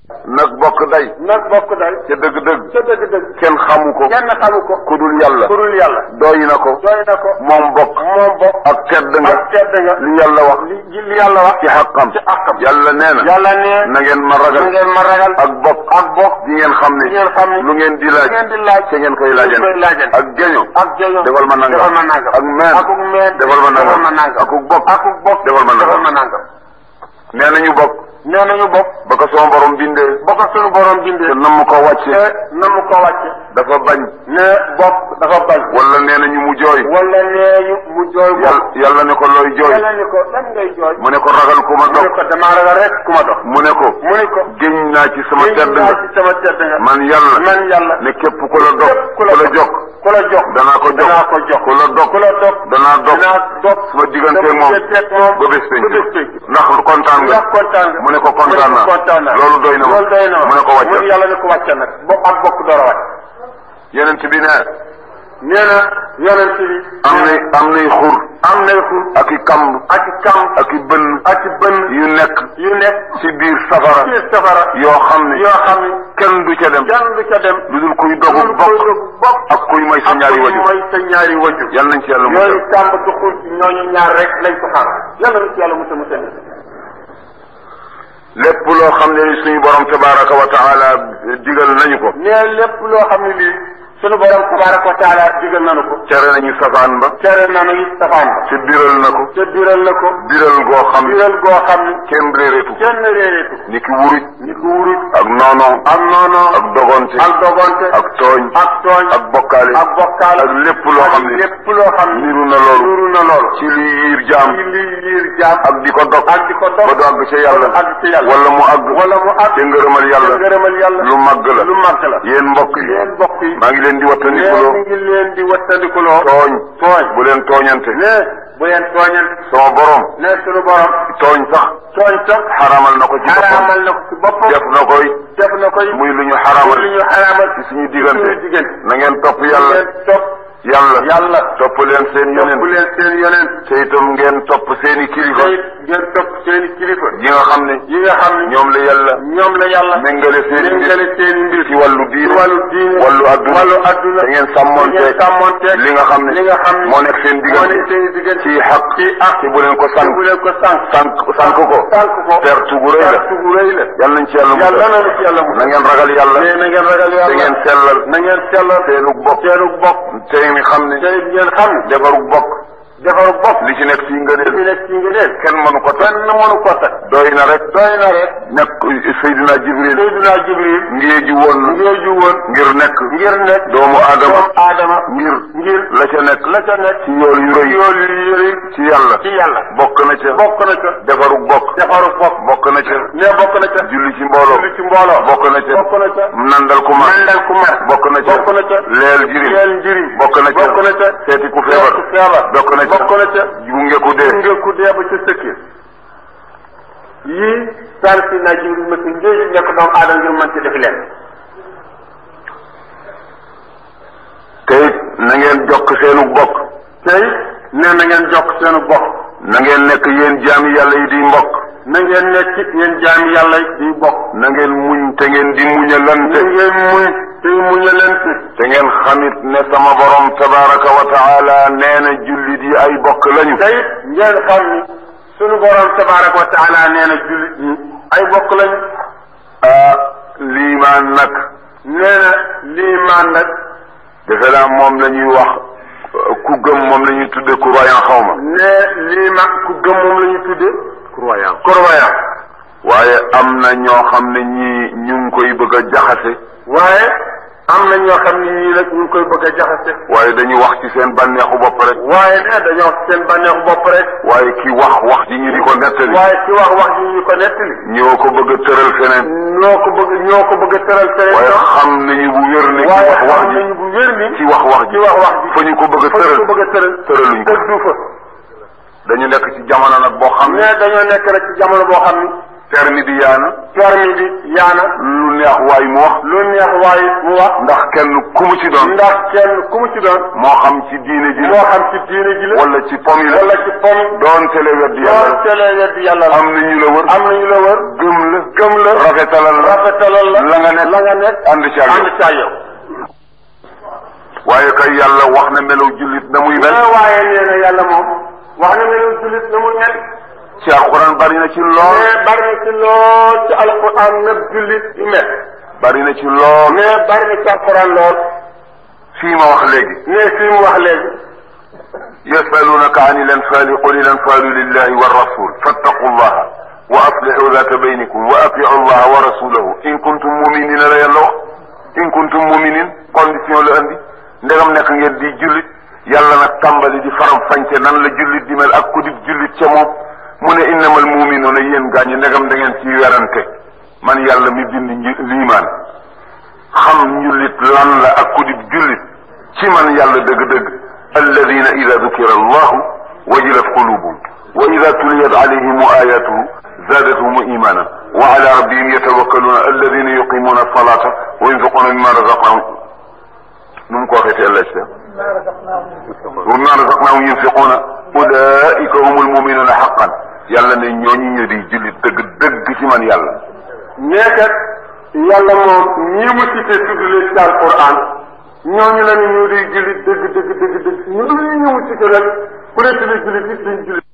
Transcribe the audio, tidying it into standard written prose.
nag bokk day. nag bokk day. ca dëgg-dëgg. ca dëgg-dëgg. kenn xamu ko. kenn xamu ko. ku dul yàlla. ku dul yàlla. doy na ko. doy na ko. moom bokk. moom bokk. ak tedd nga. ak tedd nga. li yàlla wax. li yàlla wax. ci xaqam. ci xaqam. yàlla nee na. yàlla nee. na ngeen ma ragal. na ngeen ma ragal. ak bokk. ak bokk. di ngeen xam ne. di ngeen xam ne. lu ngeen di laaj. lu ngeen di laaj. te ngeen koy laajal. ak geño. ak geño. defal ma nangam. defal ma nangam. ak meen. akuk meen. defal ma nangam. defal ma nangam. akuk bokk. akuk bokk. defal ma nangam. defal ma nangam. nee nañu bokk. nee nañu bokk. ba ko sama borom bindee. ba ko sunu borom bindee. te na mu ko wàcce. te na mu ko wàcce. dafa bañ. ne bokk dafa bañ. wala nee nañu mu jooy. wala nee ñu mu jooy. yàlla ne ko looy jooy. yàlla ne ko lan ngay jooy. mu ne ko ragal ku ma mu dox. ne ko damaa ragal rek ku ma dox. mu ne ko. mu ne ko. géñ naa ci sama tedd nga. ci sama tedd nga. man yàlla. man yàlla. ne képp ku la dox. ku la jox. ku la jox. danaa ko jox. danaa ko jox. ku la dog. ku la dog. danaa dog. danaa dog. sama digganteeg moom. ba bés penc. ndax kontaan nga. ndax kontaan nga. mu ne ko kontaan naa. kontaan naa. loolu doy na ma. loolu doy na ma. mu ne ko wàcce. mu yàlla ne ko wàcce nag. bokk ak bokk door a wàcc. yeneen bi ne. nee na yonent bi. am nay xur. am nay xur. ak i kamb. ak i kamb. ak i bënn. ak i bënn. yu nekk. ci biir ci safara. biir safara. yoo xam ne. kenn du ca dem. kenn du ca dem. lu dul kuy dogu bokk. ak kuy may sa ñaari wajur. ak kuy may sa ñaari wajur. yal nañ ci yàlla musal. yooyu kamb du xur ci ñooñu ñaar rek lañ ko xam. yal nañ ci yàlla musal. lépp loo xam ne suñu borom tabaraka wa taala digal nañu ko. nee lépp loo xam ne lii suñu borom tabaraka wa taala digal nañu ko. tere nañu safaan ba. tere nañu it safaan ba. te biral na ko. te biral na ko. biral goo xam ne. biral goo xam ne. kenn réeréetu. kenn réeréetu. ni ki wuruj. ni ki wuruj. ak noono. ak noono. ak dogonte. ak dogonte. ak tooñ. ak tooñ. ak bokkaale. ak bokkaale. ak lépp loo xam ne. lépp loo xam ne. niru na loolu. niru na loolu. ci liy yiir jaam. ci liy yiir jaam. ak di ko dog. ak di ko dog. ba du àgg ca yàlla. àgg ca yàlla. wala mu àgg. wala mu àgg. te ngërëmal yàlla. te ngërëmal yàlla. lu màgg la. lu màgg la. yéen mbokk yi. yéen mbokk yi. maa ngi leen di wattandikuloo. mi ngi leen di wattandikuloo. tooñ. tooñ. bu leen tooñante. ne bu leen tooñante. sama borom. ne sunu borom. tooñ sax. tooñ sax. xaramal na ko ci boppam. xaramal na ko ci boppam. def na koy. def na koy. muy lu ñu xaramal. muy lu ñu xaramal. ci suñu diggante. suñu diggante. na ngeen topp yàlla. ngeen topp. yàlla. topp leen seen yonent. topp leen seen yonent. te itam ngeen topp seeni kilifa. te ngeen topp seeni kilifa. yi nga xam ne. ñoom la yàlla. méngale seeni mbir. ci wàllu diine. ci wàllu diine. wàllu adduna. te ngeen sàmmonteeg. li nga xam ne. moo nekk seen diggante. ci xaq. ci bu leen ko sànq. sànq ko. perte gu rëy la. yal nañ ci yàlla musal. na ngeen ragal yàlla. te ngeen sellal. seenu bokk. tey mi xam ne. defaru bokk. li ci nekk ci ngëneel. kenn mënu ko teg. doy na rek. nekk Seydina Jibril. ngéeju woon. ngir nekk. doomu Adama. ngir la ca nekk. ci yool yu rëy. ci yàlla. bokk na ca. defaru bokk. bokk na ca. julli ci mbooloo. bokk na ca. nandal ku mar. bokk na ca. leel jirim. bokk na ca. seeti ku feebar. bokk na ca. gunge ku dee ba ca sëkkee. yii saan si naa jiw ma si njëriñ nekk doomu aadama ngir mën ci def leen. te it na ngeen jokk seenu bokk. na ngeen jokk seenu bokk. na ngeen nekk yéen jaami yàlla yi di mbokk. na ngeen nekk yéen jaami yàlla yi di bokk. na ngeen muñ te ngeen di muñalante. te ngeen xamit ne sama borom tabaraka wa taala nee na jullit yi ay bokk lañu. te it ngeen xam ni sunu borom tabaraka wa taala nee na jullit yi ay bokk lañu. liimaan nag. nee na liimaan nag. defe naa moom la ñuy wax ku gëm moom la ñuy tudde croyant xaw ma. ne liimaan ku gëm moom la ñuy tudde croyant. waaye am na ñoo xam ne ñii ñu ngi koy bëgg a jaxase. waaye am na ñoo xam ne ñii nag ñu ngi koy bëgg a jaxase. waaye dañuy wax ci seen bànneexu bopp rek. waaye dañoo wax ci seen bànneexu bopp rek. waaye ki wax ji ñu di ko nettali. waaye ki wax ji ñu ko nettali. ñoo ko bëgg a tëral feneen. ñoo ko bëgg a tëral feneen. waaye xam nañu bu wér ni. waaye xam nañu bu wér ni. ci wax ji fa ñu ko bëgg a tëral. tëraluñ ko du fa. dañu nekk ci jamono nag boo xam ne. dañoo nekk rek ci jamono boo xam ni. permis bi yaana. lu neex waay mu wax. lu neex waay mu wax. ndax kenn ku mu ci doon. ndax kenn ku mu ci doon. moo xam ci diine ji. moo xam ci diine ji la. wala ci pom yi la. wala ci pom. doon tele weddi yàlla. doon tele weddi yàlla la. am na ñu la wër. am na ñu la wër. gëm la. rafetalal la. la nga nekk. ànd ci ak yow. waaye kay yàlla wax na melaw jullit na muy mel. waaye nee na yàlla moom. wax na melaw jullit na muy mel. ci alquran bari na ci lool. mais bari na ci lool ci alquran nag jullit yu mel. bari na ci lool. mais bari na ci alquran lool. fii ma wax léegi. mais fii mu wax léegi. yasalunaka ani l anfali qul il anfalu lillahi wa rasul fattaqu llaha wa aslihu zata baynikum wa atiu allaha wa rasulahu in kuntum muminina la yàlla wax. in kuntum muminin condition la andi. ndegam nekk ngeen di jullit yàlla nag tàmbali di faram fànce nan la jullit di mel ak ku di jullit ca moom mu ne innamal muminuuna yéen gaañi ndegam da ngeen ciy werante man yàlla mi bind liimaan xam njullit lan la ak ku di jullit ci man yàlla dëgg-dëgg alladina ida dukira allahu wajilat qulubuhum wa ida tuliyat alayhim ayatuhu zaadathum imanan wa ala rabbihim yatawakkaluna alladina yuqimuna alsalata wa yunfiquna mimma razaqnahum nu mu ko waxee ci ëllëg sa wa mimma razaqnahum yunfiquna ulaika humul muminuna haqqan yàlla ne ñooñu ñu di jullit dëgg ci man yàlla. nekkat yàlla moom ñi mu cité tudd leen ci alquran ñooñu la ñu di jullit dëgg ñu mu cité rek ku ne ci jullit ci suñ jullit